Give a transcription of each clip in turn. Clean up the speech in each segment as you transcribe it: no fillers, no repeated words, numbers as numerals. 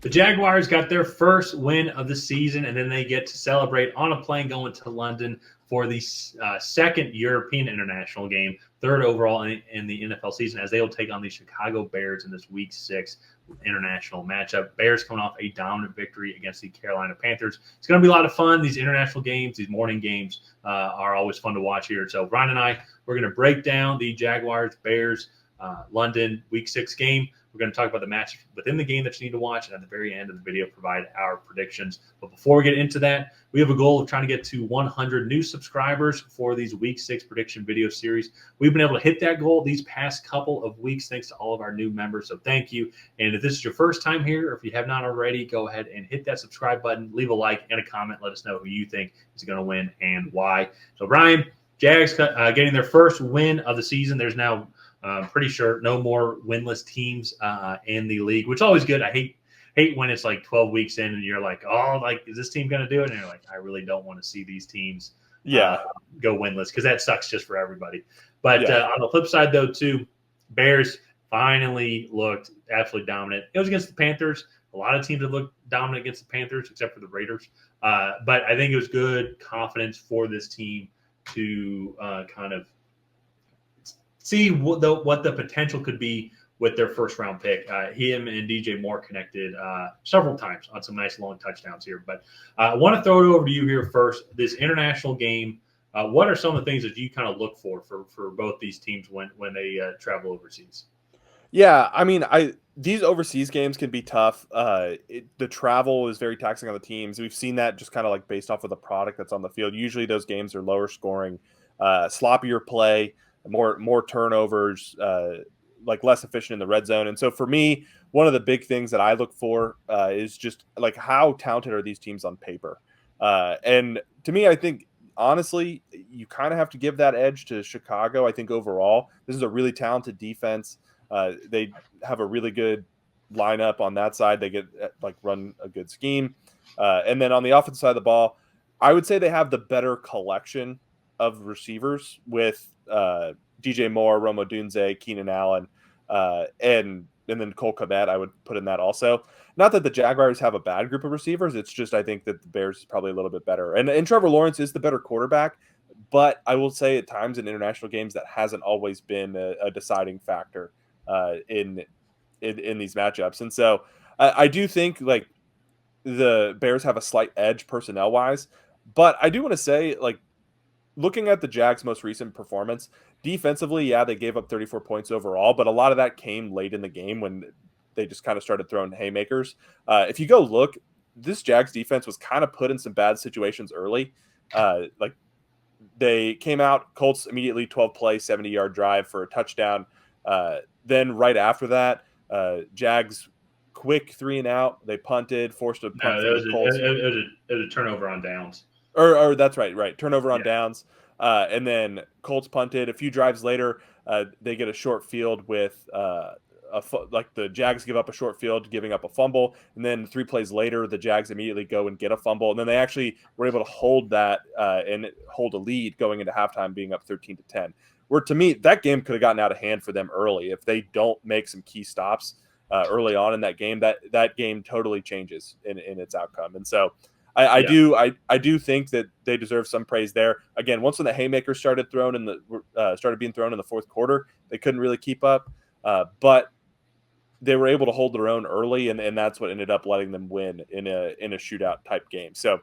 The Jaguars got their first win of the season, and then they get to celebrate on a plane going to London for the second European international game, third overall in the NFL season, as they will take on the Chicago Bears in this Week 6 international matchup. Bears coming off a dominant victory against the Carolina Panthers. It's going to be a lot of fun. These international games, these morning games are always fun to watch here. So Brian and I, we're going to break down the Jaguars-Bears London Week 6 game. We're going to talk about the match within the game that you need to watch, and at the very end of the video, provide our predictions. But before we get into that, we have a goal of trying to get to 100 new subscribers for these Week 6 prediction video series. We've been able to hit that goal these past couple of weeks thanks to all of our new members, so thank you. And if this is your first time here, or if you have not already, go ahead and hit that subscribe button, leave a like and a comment. Let us know who you think is going to win and why. So, Brian, Jags getting their first win of the season. There's now pretty sure no more winless teams in the league, which is always good. I hate when it's like 12 weeks in and you're like, oh, like, is this team going to do it? And you're like, I really don't want to see these teams go winless, because that sucks just for everybody. But on the flip side, though, too, Bears finally looked absolutely dominant. It was against the Panthers. A lot of teams have looked dominant against the Panthers, except for the Raiders. But I think it was good confidence for this team to kind of see what the potential could be with their first-round pick. Him and DJ Moore connected several times on some nice long touchdowns here. But I want to throw it over to you here first. This international game, what are some of the things that you kind of look for both these teams when they travel overseas? Yeah, I mean, these overseas games can be tough. The travel is very taxing on the teams. We've seen that just kind of like based off of the product that's on the field. Usually those games are lower scoring, sloppier play, more turnovers, like less efficient in the red zone. And so for me, one of the big things that I look for is just like how talented are these teams on paper. And to me, I think honestly, you kind of have to give that edge to Chicago. I think overall, this is a really talented defense. They have a really good lineup on that side. They get run a good scheme. And then on the offensive side of the ball, I would say they have the better collection of receivers with DJ Moore, Rome Odunze, Keenan Allen, and then Cole Kmet, I would put in that also. Not that the Jaguars have a bad group of receivers. It's just I think that the Bears is probably a little bit better. And Trevor Lawrence is the better quarterback. But I will say at times in international games that hasn't always been a deciding factor in these matchups. And so I do think like the Bears have a slight edge personnel wise. But I do want to say, like, looking at the Jags' most recent performance, defensively, yeah, they gave up 34 points overall, but a lot of that came late in the game when they just kind of started throwing haymakers. If you go look, this Jags defense was kind of put in some bad situations early. Like they came out, Colts immediately 12-play, 70-yard drive for a touchdown. Then right after that, Jags quick 3-and-out. They punted, forced a punt. No, it was a turnover on downs. Or that's right. Turnover on downs. And then Colts punted. A few drives later, they get a short field with the Jags give up a short field, giving up a fumble. And then 3 plays later, the Jags immediately go and get a fumble. And then they actually were able to hold that and hold a lead going into halftime, being up 13-10. Where to me, that game could have gotten out of hand for them early. If they don't make some key stops early on in that game, that game totally changes in its outcome. And so I do think that they deserve some praise there. Again, once when the haymakers started being thrown in the fourth quarter, they couldn't really keep up. But they were able to hold their own early, and that's what ended up letting them win in a shootout type game. So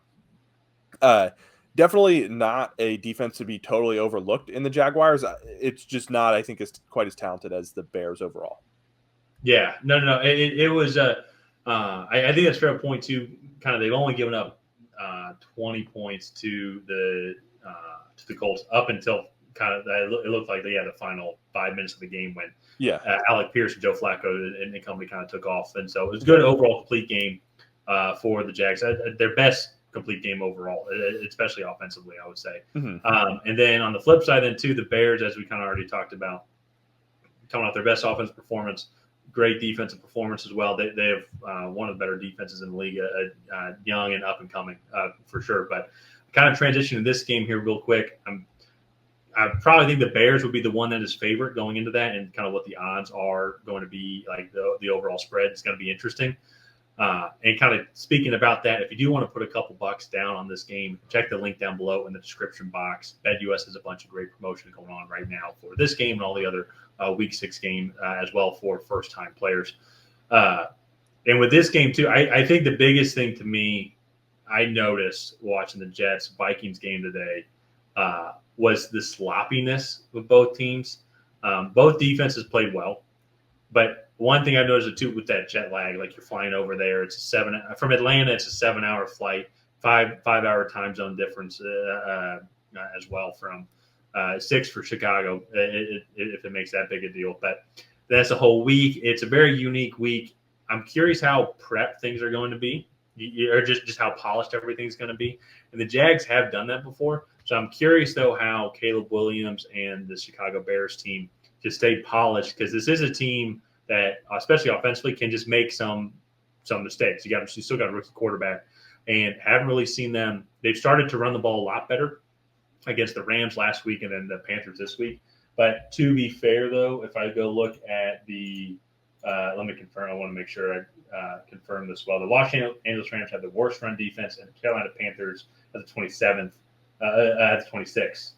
definitely not a defense to be totally overlooked in the Jaguars. It's just not, I think, quite as talented as the Bears overall. Yeah, no. It was I think that's a fair point too. Kind of, they've only given up 20 points to the Colts up until kind of it looked like they had the final 5 minutes of the game when Alec Pierce and Joe Flacco and the company kind of took off, and so it was a good overall complete game for the Jags. Their best complete game overall, especially offensively, I would say. Mm-hmm. And then on the flip side, then too, the Bears, as we kind of already talked about, coming off their best offensive performance. Great defensive performance as well. They have one of the better defenses in the league, young and up and coming for sure. But kind of transitioning to this game here real quick, I probably think the Bears would be the one that is favorite going into that, and kind of what the odds are going to be, like the overall spread is going to be interesting. And kind of speaking about that, if you do want to put a couple bucks down on this game, check the link down below in the description box. BetUS has a bunch of great promotions going on right now for this game and all the other Week 6 game as well for first-time players. And with this game, too, I think the biggest thing to me I noticed watching the Jets-Vikings game today was the sloppiness of both teams. Both defenses played well. But one thing I noticed too with that jet lag, like you're flying over there, it's from Atlanta. It's a 7-hour flight, 5 hour time zone difference as well from 6 for Chicago. If it makes that big a deal, but that's a whole week. It's a very unique week. I'm curious how prep things are going to be, or just how polished everything's going to be. And the Jags have done that before, so I'm curious though how Caleb Williams and the Chicago Bears team to stay polished, because this is a team that, especially offensively, can just make some mistakes. You still got a rookie quarterback, and haven't really seen them. They've started to run the ball a lot better against the Rams last week and then the Panthers this week. But to be fair, though, if I go look at the let me confirm. I want to make sure I confirm this well. The Los Angeles Rams have the worst run defense, and the Carolina Panthers have the 27th, the 26th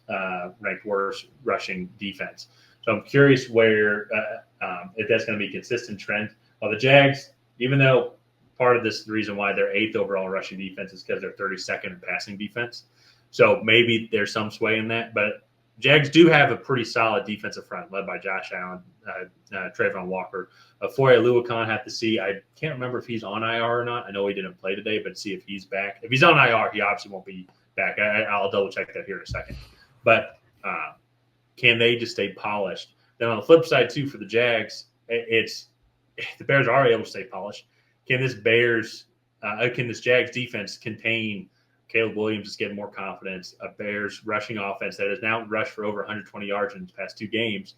ranked worst rushing defense. So I'm curious where if that's going to be a consistent trend. Well, the Jags, even though part of this the reason why they're 8th overall rushing defense is because they're 32nd in passing defense. So maybe there's some sway in that. But Jags do have a pretty solid defensive front led by Josh Allen, Trayvon Walker. Foye Oluokun have to see. I can't remember if he's on IR or not. I know he didn't play today, but see if he's back. If he's on IR, he obviously won't be back. I'll double check that here in a second. But can they just stay polished? Then on the flip side, too, for the Jags, it's the Bears are able to stay polished. Can this Jags defense contain Caleb Williams is getting more confidence, a Bears rushing offense that has now rushed for over 120 yards in the past 2 games.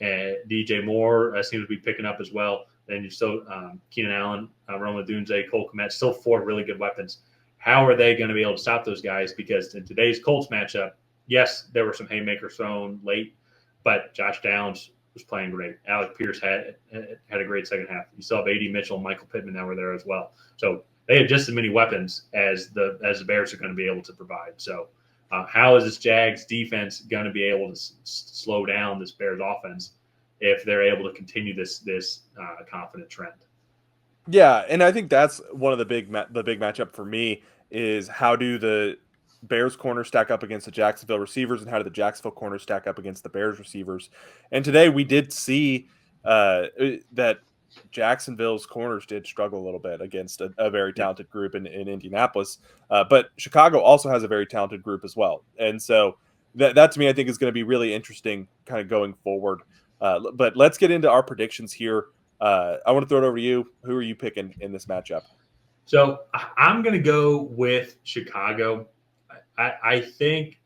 And DJ Moore seems to be picking up as well. Then you still Keenan Allen, Roma Dunze, Cole Kmet, still 4 really good weapons. How are they going to be able to stop those guys? Because in today's Colts matchup, yes, there were some haymakers thrown late, but Josh Downs was playing great. Alec Pierce had a great second half. You still have A.D. Mitchell and Michael Pittman that were there as well. So they have just as many weapons as the Bears are going to be able to provide. So how is this Jags defense going to be able to slow down this Bears offense if they're able to continue this confident trend? Yeah, and I think that's one of the big matchup for me is how do the Bears corners stack up against the Jacksonville receivers, and how do the Jacksonville corners stack up against the Bears receivers? And today we did see that Jacksonville's corners did struggle a little bit against a very talented group in Indianapolis, but Chicago also has a very talented group as well. And so that to me, I think is going to be really interesting kind of going forward. But let's get into our predictions here. I want to throw it over to you. Who are you picking in this matchup? So I'm going to go with Chicago. I think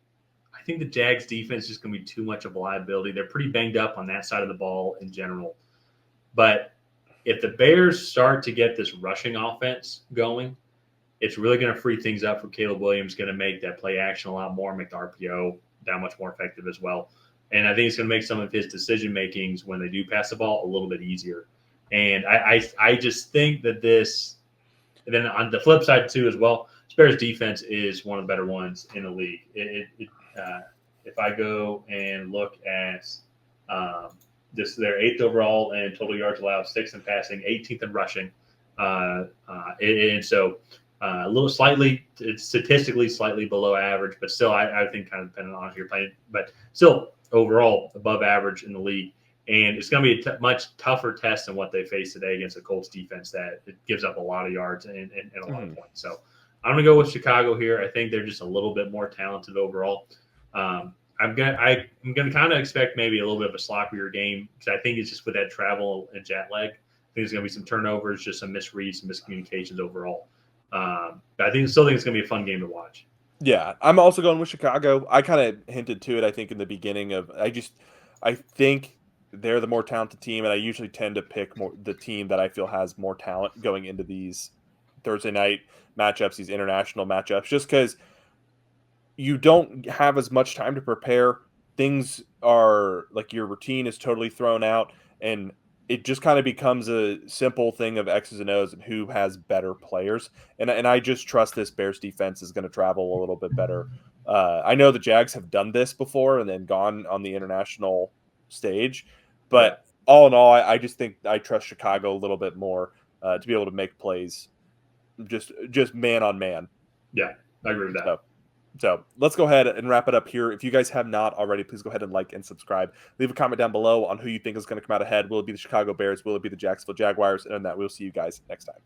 the Jags defense is just going to be too much of a liability. They're pretty banged up on that side of the ball in general. But if the Bears start to get this rushing offense going, it's really going to free things up for Caleb Williams, going to make that play action a lot more, make the RPO that much more effective as well. And I think it's going to make some of his decision makings when they do pass the ball a little bit easier. And I just think that this – and then on the flip side too as well, Bears defense is one of the better ones in the league. If I go and look at their 8th overall in total yards allowed, 6th in passing, 18th in rushing, and so a little statistically slightly below average, but still I think kind of depending on who you're playing, but still overall above average in the league. And it's going to be a much tougher test than what they faced today against the Colts defense that it gives up a lot of yards and a lot of points. So I'm going to go with Chicago here. I think they're just a little bit more talented overall. I'm going to kind of expect maybe a little bit of a sloppier game because I think it's just with that travel and jet lag. I think there's going to be some turnovers, just some misreads, some miscommunications overall. But I still think it's going to be a fun game to watch. Yeah, I'm also going with Chicago. I kind of hinted to it, I think, in the beginning of I think they're the more talented team, and I usually tend to pick the team that I feel has more talent going into these Thursday night matchups, these international matchups, just because you don't have as much time to prepare. Things are like your routine is totally thrown out, and it just kind of becomes a simple thing of X's and O's and who has better players. And I just trust this Bears defense is going to travel a little bit better. I know the Jags have done this before and then gone on the international stage, Yeah. but all in all, I just think I trust Chicago a little bit more to be able to make plays, just man on man. Yeah, I agree with that. So let's go ahead and wrap it up here. If you guys have not already, please go ahead and like and subscribe. Leave a comment down below on who you think is going to come out ahead. Will it be the Chicago Bears? Will it be the Jacksonville Jaguars? And on that, we'll see you guys next time.